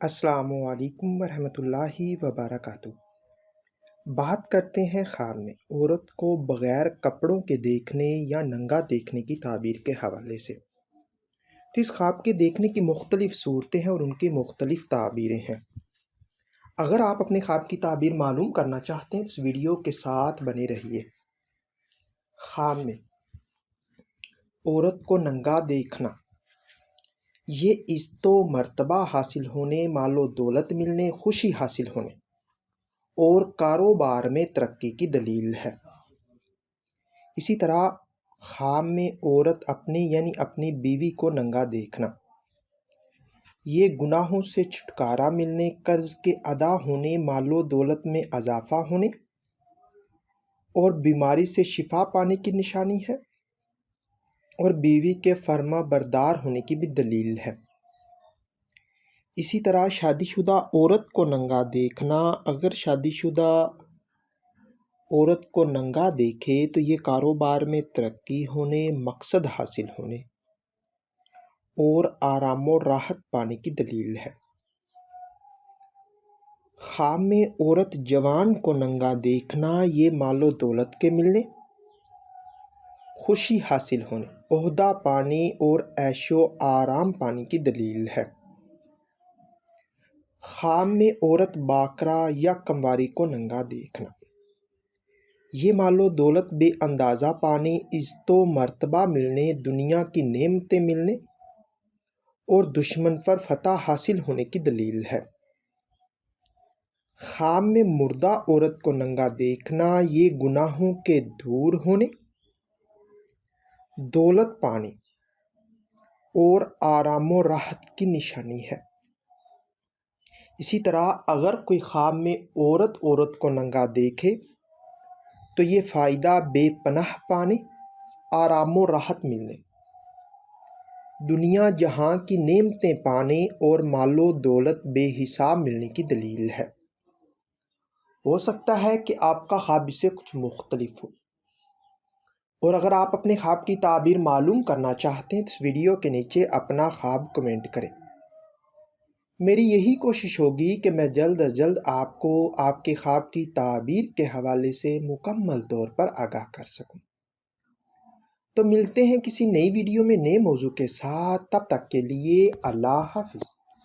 السلام علیکم ورحمۃ اللہ وبرکاتہ۔ بات کرتے ہیں خواب میں عورت کو بغیر کپڑوں کے دیکھنے یا ننگا دیکھنے کی تعبیر کے حوالے سے۔ تو اس خواب کے دیکھنے کی مختلف صورتیں ہیں اور ان کی مختلف تعبیریں ہیں۔ اگر آپ اپنے خواب کی تعبیر معلوم کرنا چاہتے ہیں تو اس ویڈیو کے ساتھ بنے رہیے۔ خواب میں عورت کو ننگا دیکھنا، یہ عزت و مرتبہ حاصل ہونے، مال و دولت ملنے، خوشی حاصل ہونے اور کاروبار میں ترقی کی دلیل ہے۔ اسی طرح خواب میں عورت اپنی بیوی کو ننگا دیکھنا، یہ گناہوں سے چھٹکارا ملنے، قرض کے ادا ہونے، مال و دولت میں اضافہ ہونے اور بیماری سے شفا پانے کی نشانی ہے اور بیوی کے فرما بردار ہونے کی بھی دلیل ہے۔ اسی طرح شادی شدہ عورت کو ننگا دیکھنا، اگر شادی شدہ عورت کو ننگا دیکھے تو یہ کاروبار میں ترقی ہونے، مقصد حاصل ہونے اور آرام و راحت پانے کی دلیل ہے۔ خواب میں عورت جوان کو ننگا دیکھنا، یہ مال و دولت کے ملنے، خوشی حاصل ہونے، عہدہ پانے اور عیش و آرام پانے کی دلیل ہے۔ خواب میں عورت باکرا یا کنواری کو ننگا دیکھنا، یہ مال و دولت بے اندازہ پانے، عزت و مرتبہ ملنے، دنیا کی نعمتیں ملنے اور دشمن پر فتح حاصل ہونے کی دلیل ہے۔ خواب میں مردہ عورت کو ننگا دیکھنا، یہ گناہوں کے دور ہونے، دولت پانے اور آرام و راحت کی نشانی ہے۔ اسی طرح اگر کوئی خواب میں عورت کو ننگا دیکھے تو یہ فائدہ بے پناہ پانے، آرام و راحت ملنے، دنیا جہاں کی نعمتیں پانے اور مال و دولت بے حساب ملنے کی دلیل ہے۔ ہو سکتا ہے کہ آپ کا خواب اس سے کچھ مختلف ہو، اور اگر آپ اپنے خواب کی تعبیر معلوم کرنا چاہتے ہیں تو اس ویڈیو کے نیچے اپنا خواب کمنٹ کریں۔ میری یہی کوشش ہوگی کہ میں جلد از جلد آپ کو آپ کے خواب کی تعبیر کے حوالے سے مکمل طور پر آگاہ کر سکوں۔ تو ملتے ہیں کسی نئی ویڈیو میں نئے موضوع کے ساتھ، تب تک کے لیے اللہ حافظ۔